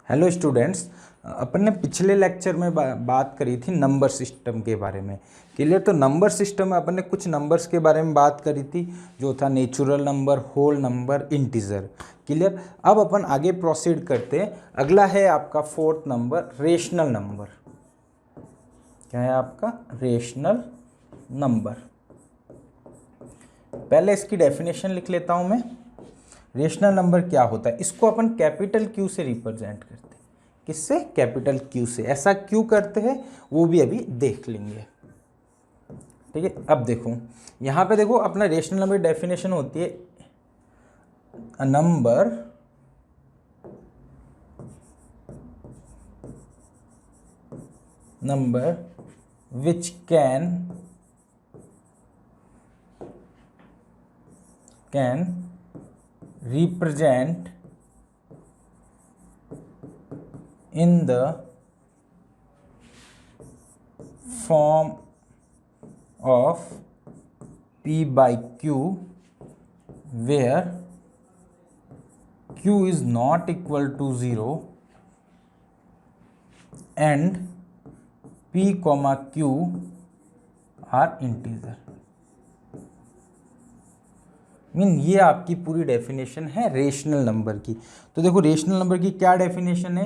Hello students, अपन ने पिछले lecture में बात करी थी नंबर सिस्टम के बारे में। क्लियर। तो नंबर सिस्टम में अपन ने कुछ नंबर्स के बारे में बात करी थी, जो था natural number, whole number, integer. Clear. अब अपन आगे प्रोसीड करते हैं। अगला है आपका फोर्थ नंबर, रेशनल नंबर। क्या है आपका? Rational number. पहले इसकी डेफिनेशन लिख लेता हूं मैं। रेशनल नंबर क्या होता है? इसको अपन कैपिटल क्यू से रिप्रेजेंट करते हैं। किससे? कैपिटल क्यू से। ऐसा क्यों करते हैं वो भी अभी देख लेंगे। ठीक है। अब देखो यहां पे, देखो अपना रेशनल नंबर डेफिनेशन होती है a number which can represent in the form of P by Q where Q is not equal to 0 and P comma Q are integer। ये आपकी पूरी डेफिनेशन है रेशनल नंबर की। तो देखो रेशनल नंबर की क्या डेफिनेशन है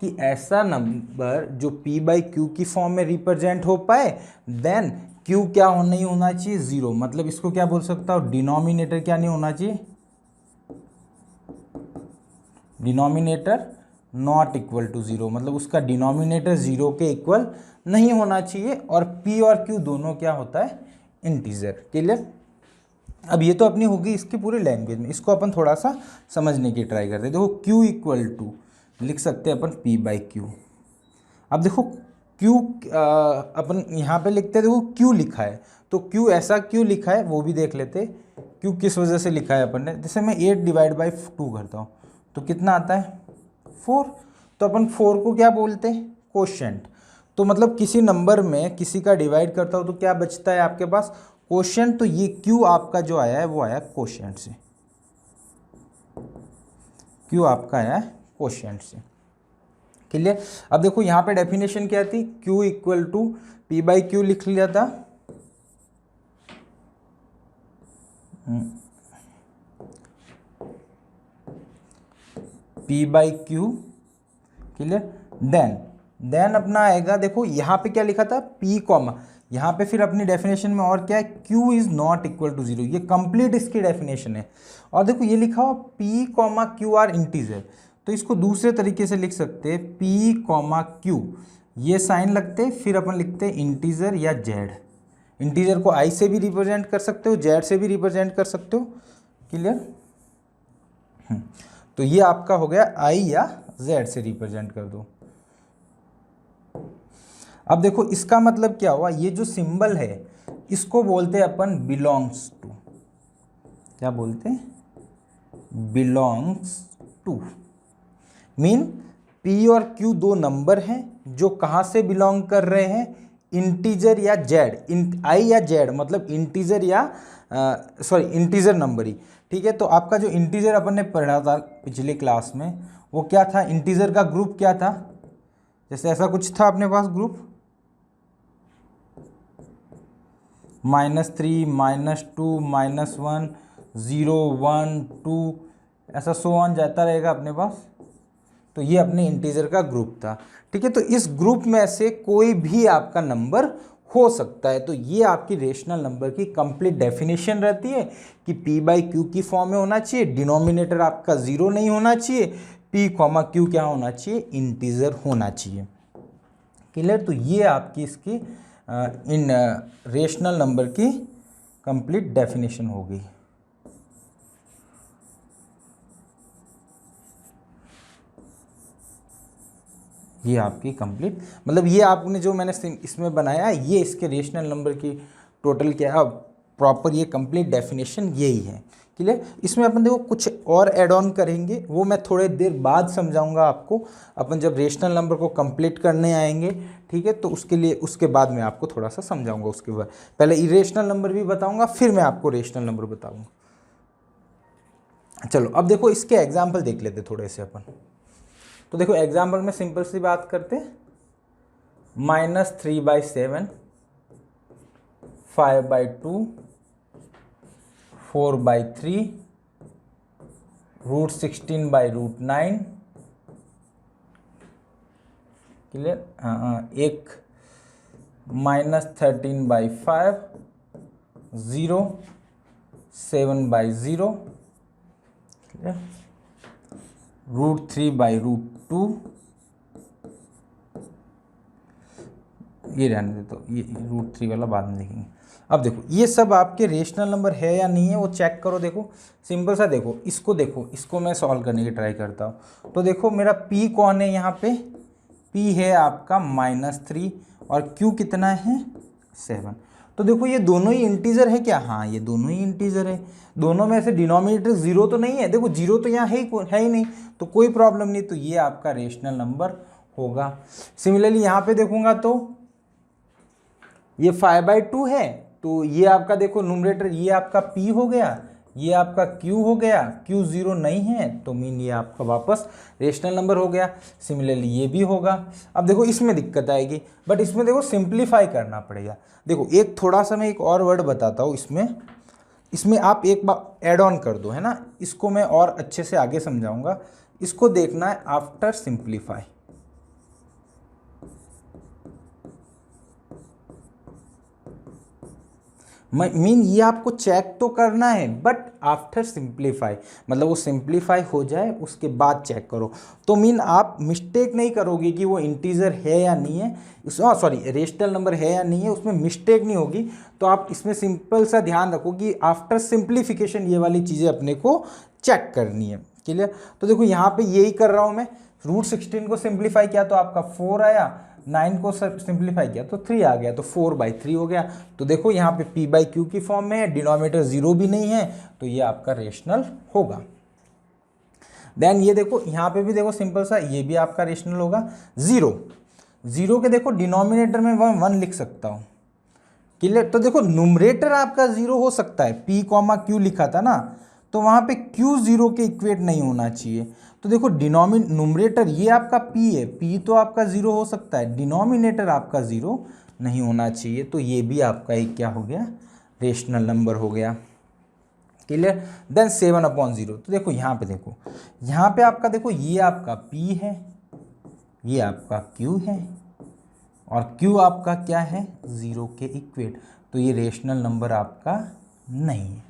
कि ऐसा नंबर जो p बाई क्यू की फॉर्म में रिप्रेजेंट हो पाए, देन q क्या नहीं होना चाहिए? 0। मतलब इसको क्या बोल सकता हूँ? डिनोमिनेटर क्या नहीं होना चाहिए? Denominator not equal to 0। मतलब उसका डिनोमिनेटर 0 के इक्वल नहीं होना चाहिए। और p और q दोनों क्या होता है? इंटीजर। क्लियर। अब ये तो अपनी होगी इसकी पूरी लैंग्वेज में। इसको अपन थोड़ा सा समझने की ट्राई करते हैं। देखो Q इक्वल टू लिख सकते हैं अपन P बाई क्यू। अब देखो Q अपन यहाँ पे लिखते हैं। देखो Q लिखा है, तो Q ऐसा क्यों लिखा है वो भी देख लेते हैं। Q किस वजह से लिखा है अपन ने। जैसे मैं 8 डिवाइड बाई 2 करता हूँ तो कितना आता है? 4। तो अपन 4 को क्या बोलते हैं? कोशेंट। तो मतलब किसी नंबर में किसी का डिवाइड करता हूँ तो क्या बचता है आपके पास? कोशेंट। तो ये Q आपका जो आया है वो आया कोशेंट से। Q आपका आया है कोशेंट से। क्लियर। अब देखो यहां पे डेफिनेशन क्या थी? Q equal to P by Q लिख लिया था। P by Q. Clear. Then अपना आएगा, देखो यहां पे क्या लिखा था? P कॉमा, यहाँ पे फिर अपनी डेफिनेशन में और क्या है? Q is not equal to 0। ये कंप्लीट इसकी डेफिनेशन है। और देखो ये लिखा हुआ P comma Q R integer. तो इसको दूसरे तरीके से लिख सकते हैं P कॉमा क्यू, ये साइन लगते, फिर अपन लिखते हैं इंटीजर या जेड। इंटीजर को I से भी रिप्रेजेंट कर सकते हो, जेड से भी रिप्रेजेंट कर सकते हो। क्लियर। तो ये आपका हो गया I या जेड से रिप्रेजेंट कर दो। अब देखो इसका मतलब क्या हुआ? ये जो सिंबल है इसको बोलते हैं अपन बिलोंग्स टू। क्या बोलते हैं? Belongs to. मीन P और Q दो नंबर हैं जो कहाँ से बिलोंग कर रहे हैं? इंटीजर या जेड। I या जेड मतलब इंटीजर या इंटीजर नंबर ही। ठीक है। तो आपका जो इंटीजर अपन ने पढ़ा था पिछले क्लास में वो क्या था? इंटीजर का ग्रुप क्या था? जैसे ऐसा कुछ था अपने पास ग्रुप, -3, -2, -1, 0, 1, 2, ऐसा सो ऑन जाता रहेगा अपने पास। तो ये अपने इंटीजर का ग्रुप था। ठीक है। तो इस ग्रुप में से कोई भी आपका नंबर हो सकता है। तो ये आपकी रेशनल नंबर की कंप्लीट डेफिनेशन रहती है कि P बाई क्यू की फॉर्म में होना चाहिए, डिनोमिनेटर आपका 0 नहीं होना चाहिए, P कॉमा क्यू क्या होना चाहिए? इंटीजर होना चाहिए। क्लियर। तो ये आपकी इसकी इन रेशनल नंबर की कंप्लीट डेफिनेशन हो गई। ये आपकी कंप्लीट, मतलब ये आपने जो मैंने इसमें बनाया ये इसके रेशनल नंबर की टोटल क्या है, प्रॉपर ये कंप्लीट डेफिनेशन यही है। क्लियर। इसमें अपन देखो कुछ और ऐड ऑन करेंगे, वो मैं थोड़े देर बाद समझाऊंगा आपको। अपन जब रेशनल नंबर को कंप्लीट करने आएंगे, ठीक है, तो उसके लिए उसके बाद मैं आपको थोड़ा सा समझाऊंगा। उसके बाद पहले इरेशनल नंबर भी बताऊंगा, फिर मैं आपको रेशनल नंबर बताऊंगा। चलो अब देखो इसके एग्जाम्पल देख लेते थोड़े से अपन। तो देखो एग्जाम्पल में सिंपल सी बात करते, -3/7, 5/2, 4/3, √16/√9, क्लियर। एक -13/5, 0, 7/0, क्लियर, √3/√2, ये रहने दे, तो ये √3 वाला बाद में देखेंगे। अब देखो ये सब आपके रेशनल नंबर है या नहीं है वो चेक करो। देखो सिंपल सा देखो, इसको मैं सॉल्व करने की ट्राई करता हूँ। तो देखो मेरा P कौन है यहाँ पे, P है आपका -3 और Q कितना है 7। तो देखो ये दोनों ही इंटीजर है क्या, हाँ ये दोनों ही इंटीजर है। दोनों में से डिनोमिनेटर 0 तो नहीं है, देखो 0 तो यहाँ है ही नहीं, तो कोई प्रॉब्लम नहीं, तो ये आपका रेशनल नंबर होगा। सिमिलरली यहाँ पे देखूंगा तो ये 5/2 है, तो ये आपका देखो न्यूमरेटर, ये आपका P हो गया, ये आपका Q हो गया, Q 0 नहीं है तो मीन ये आपका वापस रेशनल नंबर हो गया। सिमिलरली ये भी होगा। अब देखो इसमें दिक्कत आएगी, बट इसमें देखो सिंप्लीफाई करना पड़ेगा। देखो एक थोड़ा सा मैं एक और वर्ड बताता हूँ, इसमें आप एक बार ऐड ऑन कर दो, है ना, इसको मैं और अच्छे से आगे समझाऊंगा। इसको देखना है आफ्टर सिंप्लीफाई, मीन ये आपको चेक तो करना है बट आफ्टर सिंप्लीफाई, मतलब वो सिंप्लीफाई हो जाए उसके बाद चेक करो। तो मीन आप मिस्टेक नहीं करोगे कि वो इंटीजर है या नहीं है, रेशनल नंबर है या नहीं है, उसमें मिस्टेक नहीं होगी। तो आप इसमें सिंपल सा ध्यान रखो कि आफ्टर सिंप्लीफिकेशन ये वाली चीज़ें अपने को चेक करनी है, क्लियर। तो देखो यहाँ पे यही कर रहा हूँ मैं, √16 को सिंप्लीफाई किया तो आपका 4 आया, 9 को सिंप्लीफाई किया तो 3 आ गया, तो 4/3 हो गया। तो देखो यहाँ पे P/Q की फॉर्म में है, डिनोमिनेटर 0 भी नहीं है, तो ये आपका रेशनल होगा। देन ये देखो यहाँ पे भी देखो सिंपल सा, ये भी आपका रेशनल होगा। 0 के देखो डिनोमिनेटर में 1 लिख सकता हूँ, क्लियर। तो देखो न्यूमरेटर आपका 0 हो सकता है, P, Q लिखा था ना, तो वहाँ पे Q 0 के इक्वेट नहीं होना चाहिए। तो देखो न्यूमरेटर ये आपका P है, P तो आपका 0 हो सकता है, डिनोमिनेटर आपका 0 नहीं होना चाहिए, तो ये भी आपका एक क्या हो गया, रेशनल नंबर हो गया, क्लियर। देन 7/0, तो देखो यहाँ पे देखो, यहाँ पे आपका देखो ये आपका P है, ये आपका Q है और Q आपका क्या है 0 के इक्वेट, तो ये रेशनल नंबर आपका नहीं है,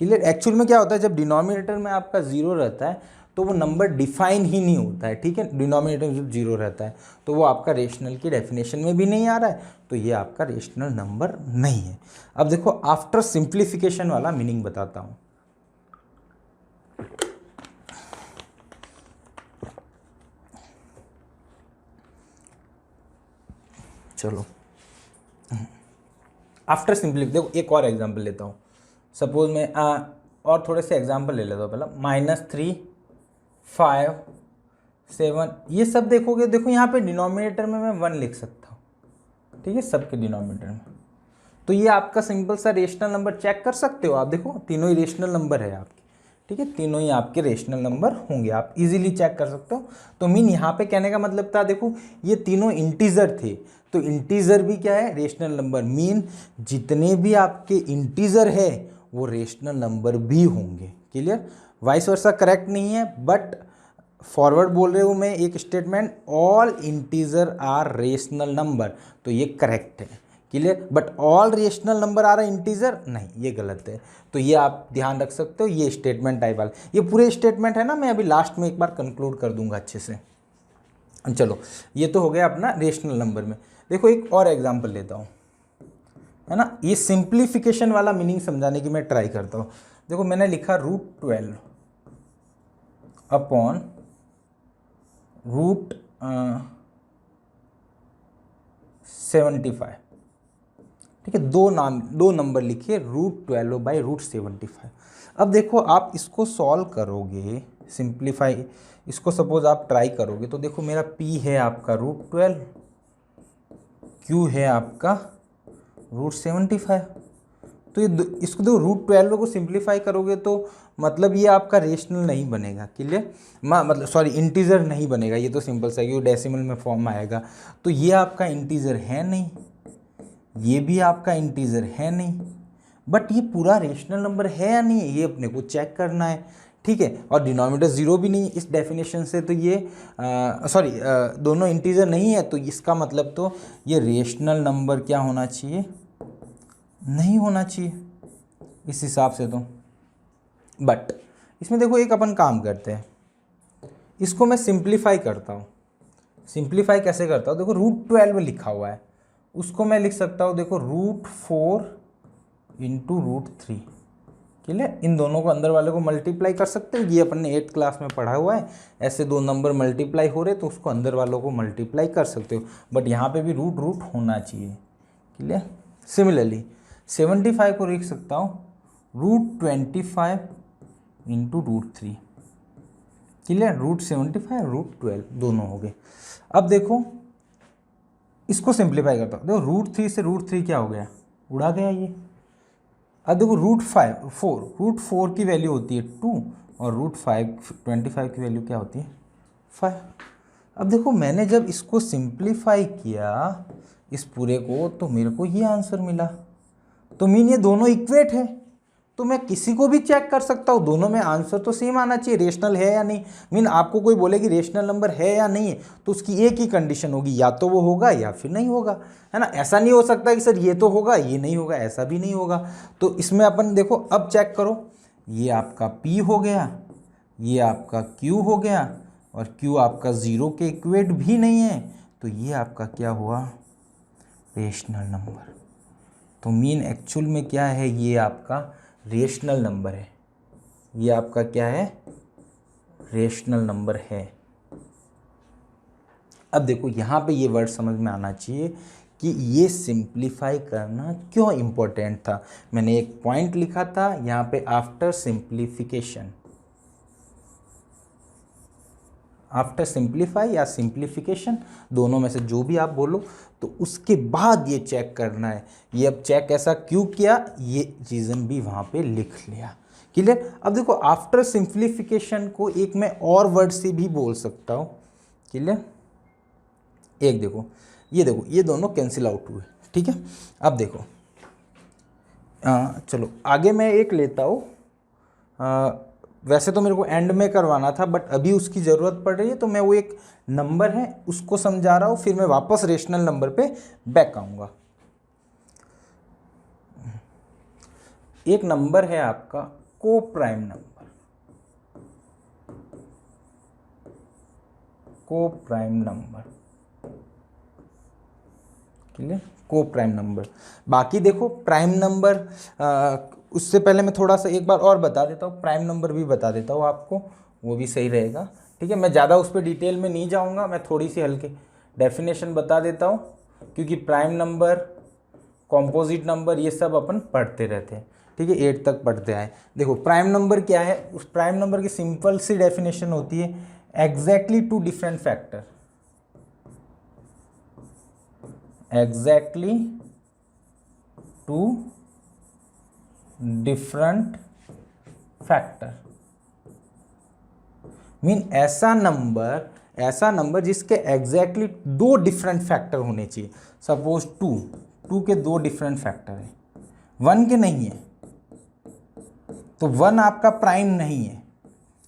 क्लियर। एक्चुअल में क्या होता है, जब डिनोमिनेटर में आपका 0 रहता है तो वो नंबर डिफाइन ही नहीं होता है, ठीक है। डिनोमिनेटर जब 0 रहता है तो वो आपका रेशनल की डेफिनेशन में भी नहीं आ रहा है, तो ये आपका रेशनल नंबर नहीं है। अब देखो आफ्टर सिंप्लीफिकेशन वाला मीनिंग बताता हूँ। चलो आफ्टर सिंप्लीफिकेशन, देखो एक और एग्जांपल लेता हूँ। सपोज मैं और थोड़े से एग्जांपल ले लेता हूँ। पहला -3, 5, 7, ये सब देखोगे, देखो यहाँ पे डिनोमिनेटर में मैं 1 लिख सकता हूँ, ठीक है, सबके डिनोमिनेटर में। तो ये आपका सिंपल सा रेशनल नंबर चेक कर सकते हो आप, देखो तीनों ही रेशनल नंबर है आपके, ठीक है, तीनों ही आपके रेशनल नंबर होंगे, आप इजीली चेक कर सकते हो। तो मीन यहाँ पे कहने का मतलब था, देखो ये तीनों इंटीजर थे, तो इंटीजर भी क्या है, रेशनल नंबर, मीन जितने भी आपके इंटीजर है वो रेशनल नंबर भी होंगे, क्लियर। वाइस वर्सा करेक्ट नहीं है, बट फॉरवर्ड बोल रहे हूँ मैं एक statement, all integer are rational number, तो ये करेक्ट है, clear. But all rational number are integer, नहीं, ये गलत है। तो ये आप ध्यान रख सकते हो, ये स्टेटमेंट टाइप वाला, ये पूरे स्टेटमेंट है ना, मैं अभी लास्ट में एक बार कंक्लूड कर दूंगा अच्छे से। चलो ये तो हो गया अपना रेशनल नंबर में। देखो एक और एग्जांपल लेता हूँ, है ना, ये सिंप्लीफिकेशन वाला मीनिंग समझाने की मैं ट्राई करता हूँ। देखो मैंने लिखा √12 अपॉन √75, ठीक है, दो नंबर लिखिए, √12/√75। अब देखो आप इसको सॉल्व करोगे, सिंप्लीफाई इसको सपोज आप ट्राई करोगे, तो देखो मेरा P है आपका √12, Q है आपका √75, तो ये इसको देखो √12 को सिंप्लीफाई करोगे तो मतलब ये आपका रेशनल नहीं बनेगा, क्लियर, मतलब सॉरी इंटीजर नहीं बनेगा, ये तो सिंपल सा कि वो डेसिमल में फॉर्म आएगा। तो ये आपका इंटीजर है नहीं, ये भी आपका इंटीजर है नहीं, बट ये पूरा रेशनल नंबर है या नहीं है ये अपने को चेक करना है, ठीक है। और डिनोमिनेटर ज़ीरो भी नहीं है इस डेफिनेशन से, तो ये दोनों इंटीजर नहीं है, तो इसका मतलब तो ये रेशनल नंबर क्या होना चाहिए, नहीं होना चाहिए इस हिसाब से तो। बट इसमें देखो एक अपन काम करते हैं, इसको मैं सिंप्लीफाई करता हूँ। सिंप्लीफाई कैसे करता हूँ, देखो √12 लिखा हुआ है, उसको मैं लिख सकता हूँ देखो √4 इंटू √3, क्लियर। इन दोनों को अंदर वाले को मल्टीप्लाई कर सकते हो, ये अपन ने 8th क्लास में पढ़ा हुआ है, ऐसे दो नंबर मल्टीप्लाई हो रहे तो उसको अंदर वालों को मल्टीप्लाई कर सकते हो, बट यहाँ पे भी रूट रूट होना चाहिए, क्लियर। सिमिलरली 75 को लिख सकता हूँ √25 इंटू √3, क्लियर। √75 √12 दोनों हो गए। अब देखो इसको सिंप्लीफाई करता हूँ, देखो √3 से √3 क्या हो गया, उड़ा गया ये। अब देखो √4 की वैल्यू होती है 2 और √25 की वैल्यू क्या होती है 5। अब देखो मैंने जब इसको सिंप्लीफाई किया इस पूरे को तो मेरे को ये आंसर मिला, तो मीन ये दोनों इक्वेट है, तो मैं किसी को भी चेक कर सकता हूँ, दोनों में आंसर तो सेम आना चाहिए, रेशनल है या नहीं। मीन आपको कोई बोले कि रेशनल नंबर है या नहीं है तो उसकी एक ही कंडीशन होगी, या तो वो होगा या फिर नहीं होगा, है ना। ऐसा नहीं हो सकता कि सर ये तो होगा ये नहीं होगा, ऐसा भी नहीं होगा। तो इसमें अपन देखो अब चेक करो, ये आपका P हो गया, ये आपका Q हो गया, और Q आपका 0 के इक्वेट भी नहीं है, तो ये आपका क्या हुआ, रेशनल नंबर। तो मीन एक्चुअल में क्या है, ये आपका रेशनल नंबर है, ये आपका क्या है, रेशनल नंबर है। अब देखो यहाँ पे ये वर्ड समझ में आना चाहिए कि ये सिंप्लीफाई करना क्यों इम्पोर्टेंट था। मैंने एक पॉइंट लिखा था यहाँ पे, आफ्टर सिंप्लीफिकेशन, आफ्टर सिंप्लीफाई या सिंप्लीफिकेशन, दोनों में से जो भी आप बोलो, तो उसके बाद ये चेक करना है। ये अब चेक ऐसा क्यों किया, ये रीज़न भी वहाँ पे लिख लिया, क्लियर। अब देखो आफ्टर सिंप्लीफिकेशन को एक मैं और वर्ड से भी बोल सकता हूँ, क्लियर। एक देखो ये दोनों कैंसिल आउट हुए, ठीक है। अब देखो चलो आगे मैं एक लेता हूँ, वैसे तो मेरे को एंड में करवाना था बट अभी उसकी ज़रूरत पड़ रही है, तो मैं वो एक नंबर है उसको समझा रहा हूँ, फिर मैं वापस रेशनल नंबर पे बैक आऊँगा। एक नंबर है आपका को प्राइम नंबर, को प्राइम नंबर, क्लियर, को प्राइम नंबर। बाकी देखो प्राइम नंबर, उससे पहले मैं थोड़ा सा एक बार और बता देता हूँ, प्राइम नंबर भी बता देता हूँ आपको, वो भी सही रहेगा, ठीक है। मैं ज़्यादा उस पर डिटेल में नहीं जाऊँगा, मैं थोड़ी सी हल्के डेफिनेशन बता देता हूँ, क्योंकि प्राइम नंबर, कॉम्पोजिट नंबर, ये सब अपन पढ़ते रहते हैं, ठीक है, 8 तक पढ़ते आए। देखो प्राइम नंबर क्या है, उस प्राइम नंबर की सिंपल सी डेफिनेशन होती है, exactly two different factor, exactly two different factor. Mean ऐसा नंबर जिसके एग्जैक्टली दो डिफरेंट फैक्टर होने चाहिए। सपोज टू के दो डिफरेंट फैक्टर है, 1 के नहीं है, तो 1 आपका प्राइम नहीं है,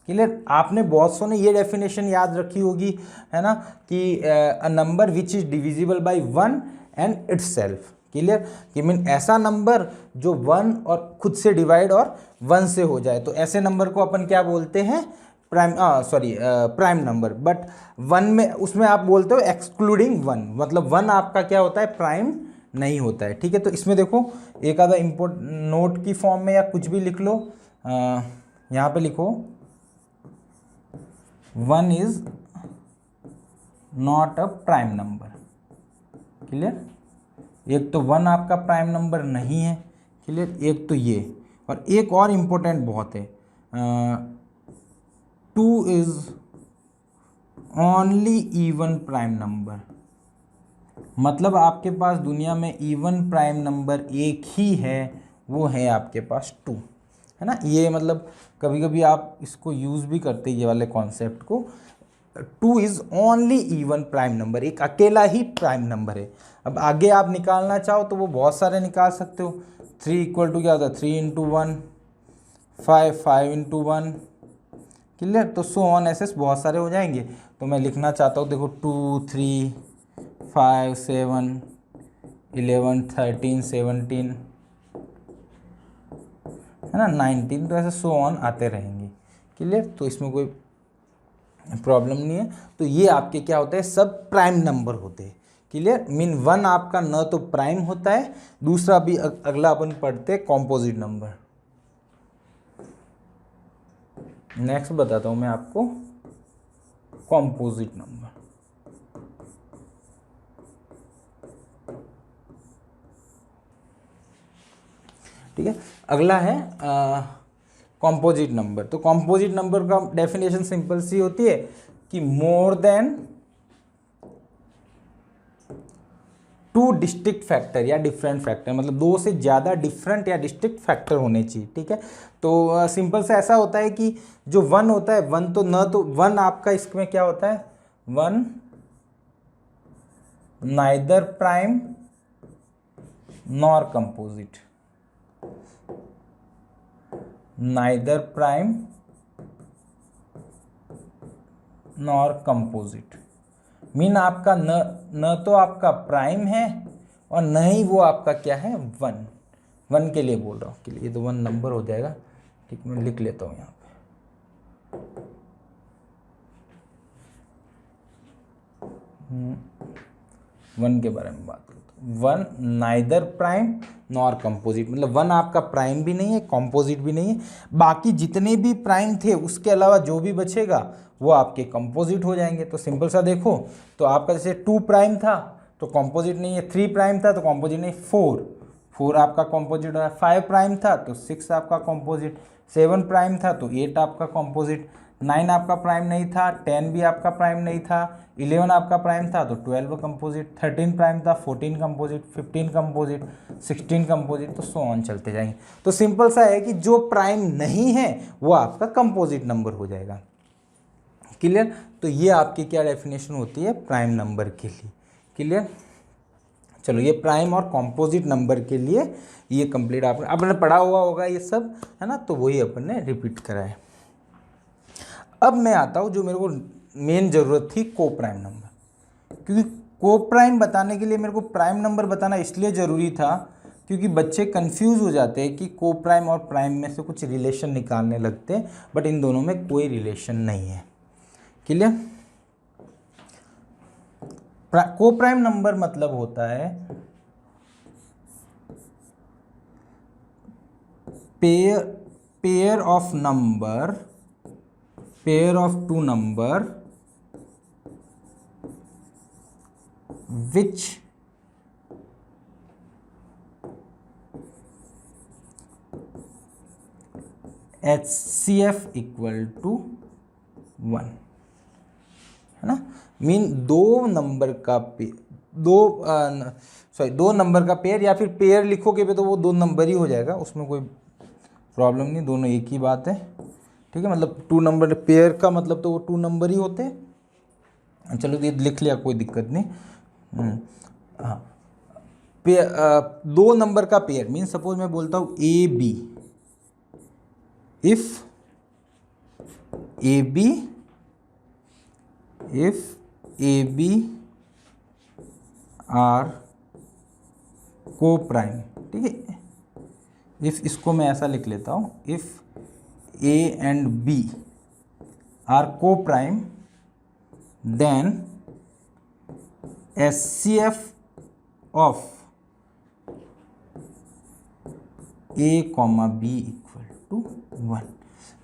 क्लियर। आपने बहुत सौ ने ये डेफिनेशन याद रखी होगी, है ना, कि a number which is divisible by 1 and itself, clear. कि मीन ऐसा नंबर जो 1 और खुद से डिवाइड और 1 से हो जाए, तो ऐसे नंबर को अपन क्या बोलते हैं, प्राइम नंबर। बट 1 में, उसमें आप बोलते हो एक्सक्लूडिंग 1, मतलब 1 आपका क्या होता है, प्राइम नहीं होता है, ठीक है। तो इसमें देखो एक आधा इंपोर्ट नोट की फॉर्म में या कुछ भी लिख लो, यहाँ पे लिखो 1 is not a prime number, clear. एक तो 1 आपका प्राइम नंबर नहीं है, क्लियर, एक तो ये, और एक और इम्पोर्टेंट बहुत है, 2 is only even prime number. मतलब आपके पास दुनिया में इवन प्राइम नंबर एक ही है, वो है आपके पास 2, है ना। ये मतलब कभी कभी आप इसको यूज़ भी करते हैं ये वाले कॉन्सेप्ट को। 2 is only even prime number, एक अकेला ही प्राइम नंबर है। अब आगे आप निकालना चाहो तो वो बहुत सारे निकाल सकते हो। 3 इक्वल टू क्या होता है, 3 इंटू 1, 5 इंटू 1, क्लियर। तो सो ऑन ऐसे बहुत सारे हो जाएंगे। तो मैं लिखना चाहता हूँ, देखो 2, 3, 5, 7, 11, 13, 17, है ना, 19, तो ऐसे सो ऑन आते रहेंगे, क्लियर। तो इसमें कोई प्रॉब्लम नहीं है। तो ये आपके क्या होते हैं, सब प्राइम नंबर होते हैं, क्लियर। मीन 1 आपका न तो प्राइम होता है, दूसरा भी अगला अपन पढ़ते हैं कॉम्पोजिट नंबर। नेक्स्ट बताता हूं मैं आपको कॉम्पोजिट नंबर। ठीक है, अगला है कॉम्पोजिट नंबर। तो कॉम्पोजिट नंबर का डेफिनेशन सिंपल सी होती है कि मोर देन 2 डिस्टिंक्ट फैक्टर या डिफरेंट फैक्टर, मतलब 2 से ज़्यादा डिफरेंट या डिस्टिंक्ट फैक्टर होने चाहिए, ठीक है। तो सिंपल से ऐसा होता है कि जो 1 होता है, 1 तो न तो 1 आपका इसमें क्या होता है, 1 neither prime nor composite, neither prime nor composite. Mean आपका न तो आपका प्राइम है और न ही वो आपका क्या है 1 के लिए बोल रहा हूँ, के लिए तो 1 नंबर हो जाएगा, ठीक। मैं लिख लेता हूँ यहाँ पे 1 के बारे में बात करता हूँ। 1 नाइदर प्राइम नॉर कंपोजिट, मतलब 1 आपका प्राइम भी नहीं है, कंपोजिट भी नहीं है। बाकी जितने भी प्राइम थे उसके अलावा जो भी बचेगा वो आपके कंपोजिट हो जाएंगे। तो सिंपल सा देखो, तो आपका जैसे 2 प्राइम था तो कंपोजिट नहीं है, 3 प्राइम था तो कंपोजिट नहीं, 4 आपका कंपोजिट है, 5 प्राइम था तो 6 आपका कंपोजिट, 7 प्राइम था तो 8 आपका कंपोजिट, 9 आपका प्राइम नहीं था, 10 भी आपका प्राइम नहीं था, 11 आपका प्राइम था तो 12 कंपोजिट, 13 प्राइम था 14 कंपोजिट, 15 कंपोजिट, 16 कंपोजिट, तो सो ऑन चलते जाएंगे। तो सिंपल सा है कि जो प्राइम नहीं है वो आपका कंपोजिट नंबर हो जाएगा, क्लियर। तो ये आपकी क्या डेफिनेशन होती है प्राइम नंबर के लिए, क्लियर। चलो, ये प्राइम और कंपोजिट नंबर के लिए ये कंप्लीट आपने पढ़ा हुआ होगा ये सब, है ना। तो वही अपन ने रिपीट करा है। अब मैं आता हूँ जो मेरे को मेन ज़रूरत थी, को प्राइम नंबर। क्योंकि को प्राइम बताने के लिए मेरे को प्राइम नंबर बताना इसलिए ज़रूरी था क्योंकि बच्चे कंफ्यूज हो जाते हैं कि को प्राइम और प्राइम में से कुछ रिलेशन निकालने लगते हैं, बट इन दोनों में कोई रिलेशन नहीं है, क्लियर। को प्राइम नंबर मतलब होता है pair of number, pair of 2 number which HCF equal to 1, है ना। मीन दो नंबर का पेयर, या फिर पेयर लिखोगे भी तो वो 2 नंबर ही हो जाएगा, उसमें कोई प्रॉब्लम नहीं, दोनों एक ही बात है, ठीक है। मतलब 2 नंबर पेयर का मतलब तो वो 2 नंबर ही होते हैं। चलो ये लिख लिया, कोई दिक्कत नहीं। हाँ, 2 नंबर का पेयर मीन सपोज मैं बोलता हूँ A B, if A B are coprime, ठीक है। इफ इसको मैं ऐसा लिख लेता हूँ, if A and B are coprime then HCF of A, B equal to 1।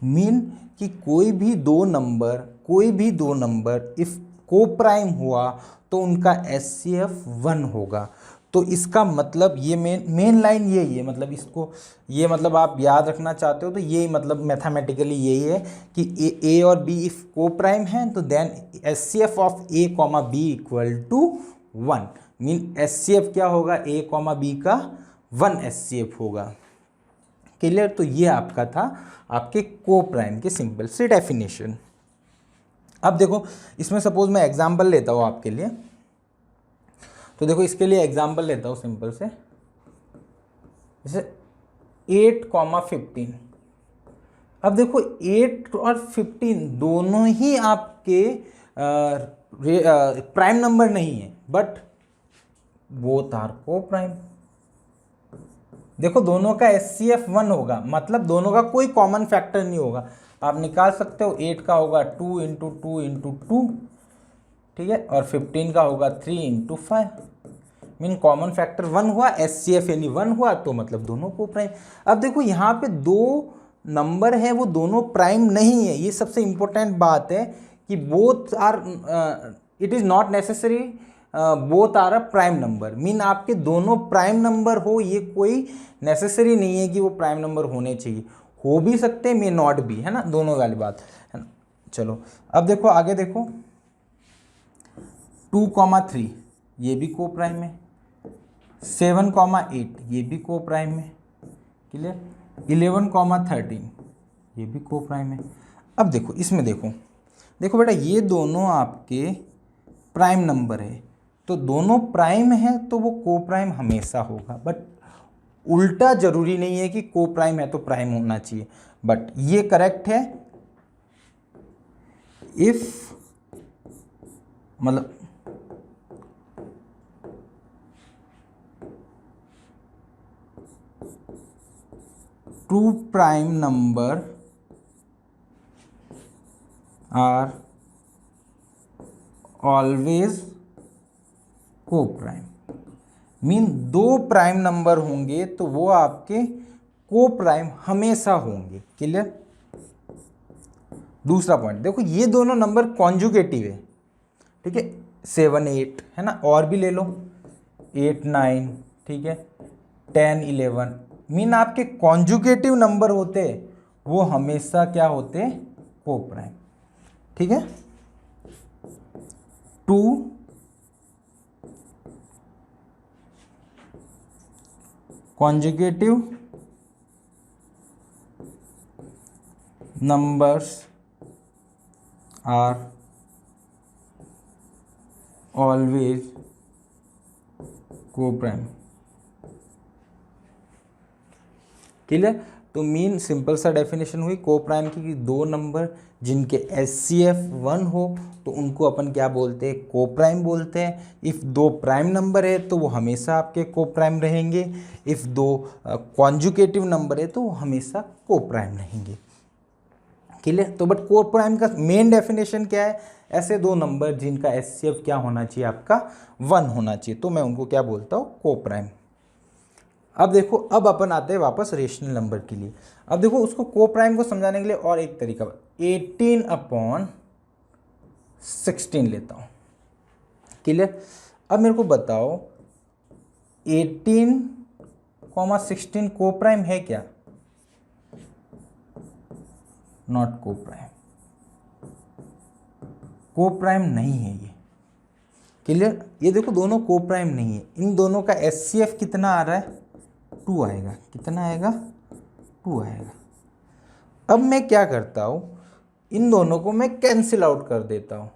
Mean कि कोई भी दो नंबर इफ को प्राइम हुआ तो उनका HCF 1 होगा। तो इसका मतलब ये मेन लाइन यही है, मतलब इसको ये मतलब आप याद रखना चाहते हो तो यही मतलब मैथमेटिकली यही है कि ए और बी इफ को प्राइम है तो then HCF of A, B equal to 1। Mean HCF क्या होगा, A, B का 1 HCF होगा, क्लियर। तो ये आपका था आपके को प्राइम के सिंपल से डेफिनेशन। अब देखो इसमें सपोज मैं एग्जांपल लेता हूँ आपके लिए, तो देखो इसके लिए एग्जांपल लेता हूँ सिंपल से, जैसे 8,15। अब देखो 8 और 15 दोनों ही आपके प्राइम नंबर नहीं है, बट बोथ आर को प्राइम। देखो दोनों का HCF 1 होगा, मतलब दोनों का कोई कॉमन फैक्टर नहीं होगा। आप निकाल सकते हो 8 का होगा 2 इंटू 2 इंटू 2, ठीक है, और 15 का होगा 3 इंटू 5। मीन कॉमन फैक्टर 1 हुआ, HCF यानी 1 हुआ, तो मतलब दोनों को प्राइम। अब देखो यहाँ पे दो नंबर है वो दोनों प्राइम नहीं है, ये सबसे इंपॉर्टेंट बात है कि both are, it is not necessary both are a prime number. Mean आपके दोनों प्राइम नंबर हो, ये कोई नेसेसरी नहीं है कि वो प्राइम नंबर होने चाहिए, हो भी सकते हैं, मे नॉट भी, है ना, दोनों वाली बात है ना। चलो अब देखो आगे देखो 2,3 ये भी को प्राइम है, 7,8 ये भी को प्राइम है, क्लियर। 11,13 ये भी को प्राइम है। अब देखो इसमें देखो बेटा ये दोनों आपके प्राइम नंबर है, तो दोनों प्राइम है तो वो को प्राइम हमेशा होगा, बट उल्टा जरूरी नहीं है कि को प्राइम है तो प्राइम होना चाहिए, बट ये करेक्ट है इफ, मतलब two prime number are always coprime. Mean दो प्राइम नंबर होंगे तो वो आपके को प्राइम हमेशा होंगे, क्लियर। दूसरा पॉइंट देखो ये दोनों नंबर कॉन्जुगेटिव है, ठीक है, 7 8 है ना, और भी ले लो 8 9, ठीक है, 10 11। मीन आपके कॉन्जुगेटिव नंबर होते वो हमेशा क्या होते, को प्राइम, ठीक है। 2 कॉन्जुगेटिव नंबर्स आर ऑलवेज को प्राइम, क्लियर। तो मीन सिंपल सा डेफिनेशन हुई को प्राइम की कि दो नंबर जिनके HCF 1 हो तो उनको अपन क्या बोलते हैं, को प्राइम बोलते हैं। इफ़ दो प्राइम नंबर है तो वो हमेशा आपके को प्राइम रहेंगे, इफ़ दो कॉन्जुगेटिव नंबर है तो वो हमेशा को प्राइम रहेंगे, क्लियर। तो बट को प्राइम का मेन डेफिनेशन क्या है, ऐसे दो नंबर जिनका HCF क्या होना चाहिए, आपका 1 होना चाहिए, तो मैं उनको क्या बोलता हूँ, को प्राइम। अब देखो अब अपन आते हैं वापस रेशनल नंबर के लिए। अब देखो उसको को प्राइम को समझाने के लिए और एक तरीका 18/16 लेता हूँ, क्लियर। अब मेरे को बताओ 18,16 को प्राइम है क्या, नॉट को प्राइम, को प्राइम नहीं है ये, क्लियर। ये देखो दोनों को प्राइम नहीं है, इन दोनों का HCF कितना आ रहा है, 2 आएगा, कितना आएगा, 2 आएगा। अब मैं क्या करता हूँ, इन दोनों को मैं कैंसिल आउट कर देता हूँ,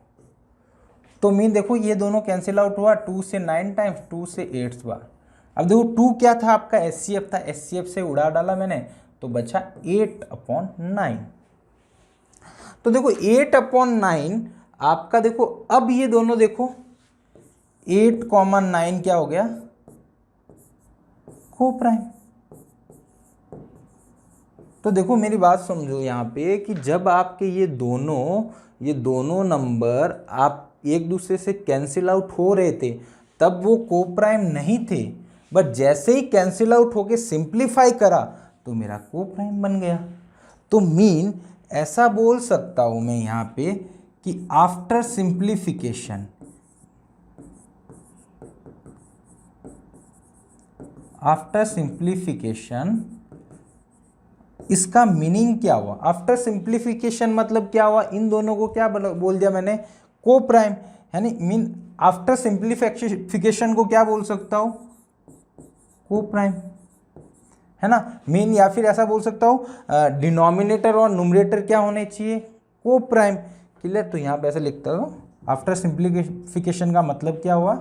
तो मीन देखो ये दोनों कैंसिल आउट हुआ, 2 से 9 टाइम्स, 2 से 8 बार। अब देखो 2 क्या था आपका, HCF था, HCF से उड़ा डाला मैंने, तो बचा 8/9। तो देखो 8/9 आपका, देखो अब ये दोनों देखो 8,9 क्या हो गया, को प्राइम। तो देखो मेरी बात समझो यहाँ पे कि जब आपके ये दोनों नंबर आप एक दूसरे से कैंसिल आउट हो रहे थे तब वो को प्राइम नहीं थे, बट जैसे ही कैंसिल आउट होके सिंप्लीफाई करा तो मेरा को प्राइम बन गया। तो मीन ऐसा बोल सकता हूँ मैं यहाँ पे कि आफ्टर सिंप्लीफिकेशन इसका मीनिंग क्या हुआ, आफ्टर सिंप्लीफिकेशन मतलब क्या हुआ, इन दोनों को क्या बोल दिया मैंने, को प्राइम, यानी मीन आफ्टर सिंप्लीफिकेशन को क्या बोल सकता हूं, को प्राइम। है ना मीन, या फिर ऐसा बोल सकता हूँ डिनोमिनेटर और न्यूमरेटर क्या होने चाहिए, को प्राइम। क्लियर, तो यहाँ पे ऐसे लिखता हूँ आफ्टर सिंप्लीफिकेशन का मतलब क्या हुआ,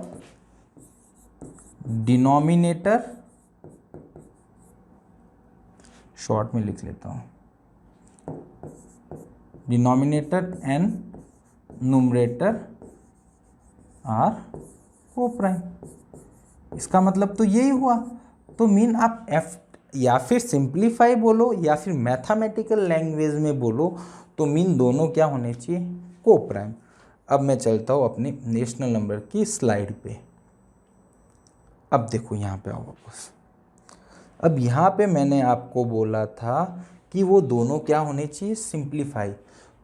डिनोमिनेटर, शॉर्ट में लिख लेता हूँ, डिनोमिनेटर एंड न्यूमरेटर आर को प्राइम। इसका मतलब तो यही हुआ। तो मीन आप एफ या फिर सिंप्लीफाई बोलो या फिर मैथमेटिकल लैंग्वेज में बोलो, तो मीन दोनों क्या होने चाहिए, को प्राइम। अब मैं चलता हूँ अपनी नेशनल नंबर की स्लाइड पे। अब देखो यहाँ पे आओ वापस। अब यहाँ पे मैंने आपको बोला था कि वो दोनों क्या होने चाहिए, सिंप्लीफाई।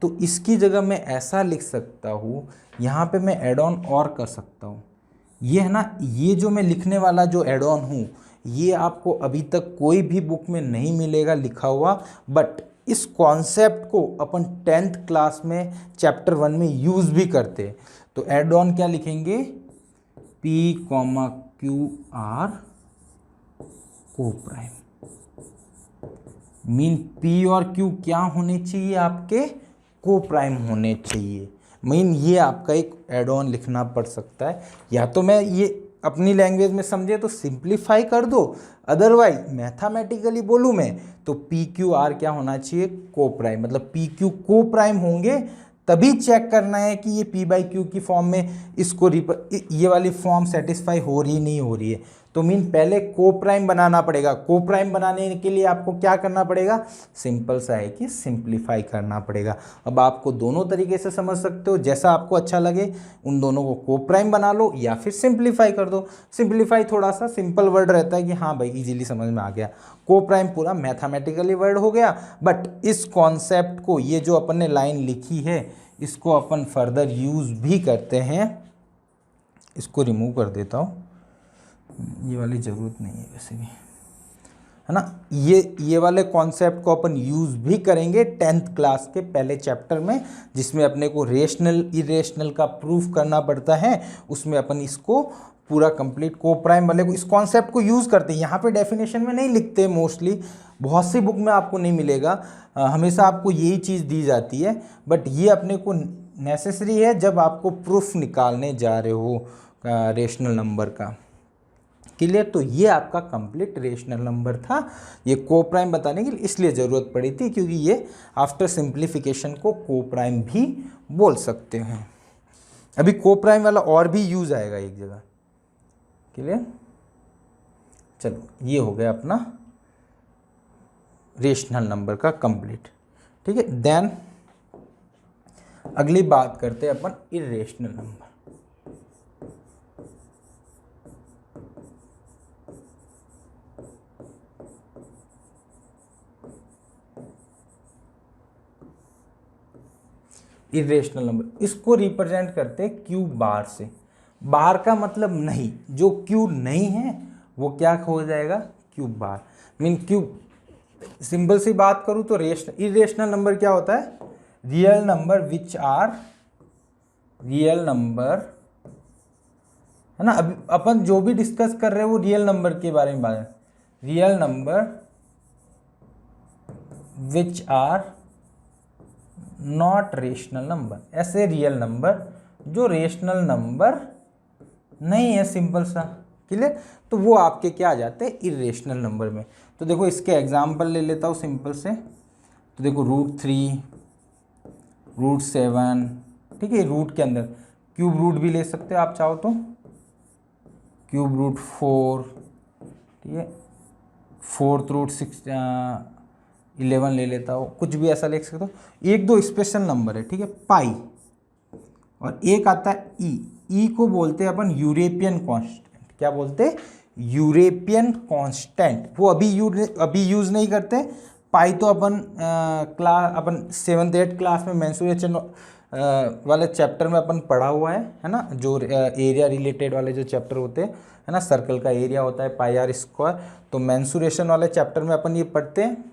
तो इसकी जगह मैं ऐसा लिख सकता हूँ, यहाँ पे मैं एड ऑन और कर सकता हूँ। ये है ना, ये जो मैं लिखने वाला जो एड ऑन हूँ, ये आपको अभी तक कोई भी बुक में नहीं मिलेगा लिखा हुआ, बट इस कॉन्सेप्ट को अपन 10th क्लास में चैप्टर 1 में यूज़ भी करते हैं। तो एड ऑन क्या लिखेंगे, P, Q, R को प्राइम। मीन P और Q क्या होने चाहिए, आपके को प्राइम होने चाहिए। मीन ये आपका एक एड ऑन लिखना पड़ सकता है, या तो मैं ये अपनी लैंग्वेज में समझे तो सिंप्लीफाई कर दो, अदरवाइज मैथमेटिकली बोलूँ मैं तो पी क्यू आर क्या होना चाहिए, को प्राइम। मतलब पी क्यू को प्राइम होंगे तभी चेक करना है कि ये पी बाई क्यू की फॉर्म में इसको ये वाली फॉर्म सेटिस्फाई हो रही नहीं हो रही है। तो मीन पहले को प्राइम बनाना पड़ेगा। को प्राइम बनाने के लिए आपको क्या करना पड़ेगा, सिंपल सा है कि सिंप्लीफाई करना पड़ेगा। अब आपको दोनों तरीके से समझ सकते हो, जैसा आपको अच्छा लगे उन दोनों को प्राइम बना लो या फिर सिंप्लीफाई कर दो। सिंप्लीफाई थोड़ा सा सिंपल वर्ड रहता है कि हाँ भाई इजीली समझ में आ गया। को प्राइम पूरा मैथमेटिकली वर्ड हो गया, बट इस कॉन्सेप्ट को, ये जो अपन ने लाइन लिखी है, इसको अपन फर्दर यूज़ भी करते हैं। इसको रिमूव कर देता हूँ, ये वाली ज़रूरत नहीं है वैसे भी, है ना। ये वाले कॉन्सेप्ट को अपन यूज़ भी करेंगे 10th क्लास के पहले चैप्टर में, जिसमें अपने को रेशनल इरेशनल का प्रूफ करना पड़ता है। उसमें अपन इसको पूरा कंप्लीट को प्राइम वाले को, इस कॉन्सेप्ट को यूज़ करते हैं। यहाँ पे डेफिनेशन में नहीं लिखते मोस्टली, बहुत सी बुक में आपको नहीं मिलेगा, हमेशा आपको यही चीज़ दी जाती है, बट ये अपने को नेसेसरी है जब आपको प्रूफ निकालने जा रहे हो रेशनल नंबर का। क्लियर, तो ये आपका कंप्लीट रेशनल नंबर था। ये को प्राइम बताने की इसलिए ज़रूरत पड़ी थी क्योंकि ये आफ्टर सिंप्लीफिकेशन को प्राइम भी बोल सकते हैं। अभी को प्राइम वाला और भी यूज़ आएगा एक जगह। क्लियर, चलो ये हो गया अपना रेशनल नंबर का कंप्लीट। ठीक है, देन अगली बात करते हैं अपन इरेशनल नंबर। इरेशनल नंबर, इसको रिप्रेजेंट करते हैं क्यू बार से। बार का मतलब नहीं, जो क्यू नहीं है वो क्या हो जाएगा, Q bar. Mean Q, simple सी बात करूं तो इरेशनल नंबर क्या होता है, real number which are real number, है ना। अभी अपन जो भी डिस्कस कर रहे हैं वो रियल नंबर के बारे में बात है। Real number which are not rational number, ऐसे रियल नंबर जो रेशनल नंबर नहीं है, सिंपल सा। क्लियर, तो वो आपके क्या आ जाते हैं, इरेशनल नंबर में। तो देखो इसके एग्जांपल ले लेता हूँ सिंपल से। तो देखो √3, √7, ठीक है, रूट के अंदर क्यूब रूट भी ले सकते हो आप चाहो तो, √4, ठीक है, 4th रूट 11 ले लेता हो, कुछ भी ऐसा लिख सकते हो। एक दो स्पेशल नंबर है, ठीक है, पाई, और एक आता है ई को बोलते हैं अपन यूरोपियन कांस्टेंट। क्या बोलते हैं, यूरोपियन कांस्टेंट। वो अभी यूज़ नहीं करते। पाई तो अपन अपन 7th 8th क्लास में मेंसुरेशन वाले चैप्टर में अपन पढ़ा हुआ है ना, जो एरिया रिलेटेड वाले जो चैप्टर होते हैं, है ना, सर्कल का एरिया होता है पाई आर स्क्वायर, तो मेंसुरेशन वाले चैप्टर में अपन ये पढ़ते हैं।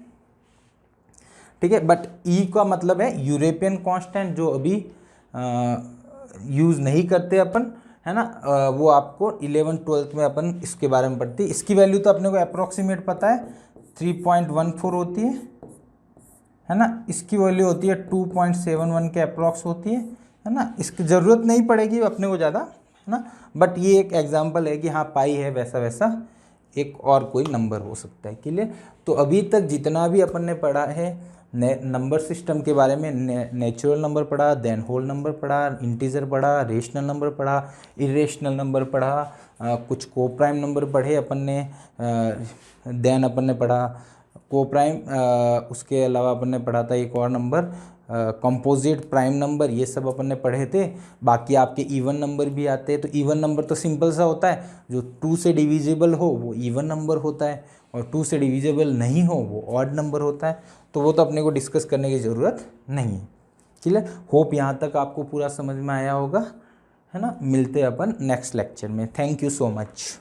ठीक है, बट ई का मतलब है यूरोपियन कांस्टेंट, जो अभी यूज़ नहीं करते अपन, है ना। वो आपको 11th 12th में अपन इसके बारे में पढ़ते हैं। इसकी वैल्यू तो अपने को अप्रोक्सीमेट पता है 3.14 होती है ना। इसकी वैल्यू होती है 2.71 के अप्रॉक्स होती है ना। इसकी ज़रूरत नहीं पड़ेगी अपने को ज़्यादा, है ना, बट ये एक एग्जांपल है कि हाँ पाई है, वैसा वैसा एक और कोई नंबर हो सकता है। क्लियर। तो अभी तक जितना भी अपन ने पढ़ा है नंबर सिस्टम के बारे में, नेचुरल नंबर पढ़ा, देन होल नंबर पढ़ा, इंटीजर पढ़ा, रेशनल नंबर पढ़ा, इरेशनल नंबर पढ़ा, कुछ को प्राइम नंबर पढ़े अपन ने, देन अपन ने पढ़ा को प्राइम, उसके अलावा अपन ने पढ़ा था एक और नंबर कंपोजिट प्राइम नंबर, ये सब अपन ने पढ़े थे। बाकी आपके इवन नंबर भी आते हैं। तो इवन नंबर तो सिंपल सा होता है, जो 2 से डिविजिबल हो वो इवन नंबर होता है, और 2 से डिविजिबल नहीं हो वो ऑड नंबर होता है। तो वो तो अपने को डिस्कस करने की ज़रूरत नहीं है। क्लियर। होप यहाँ तक आपको पूरा समझ में आया होगा, है ना। मिलते हैं अपन नेक्स्ट लेक्चर में। Thank you so much.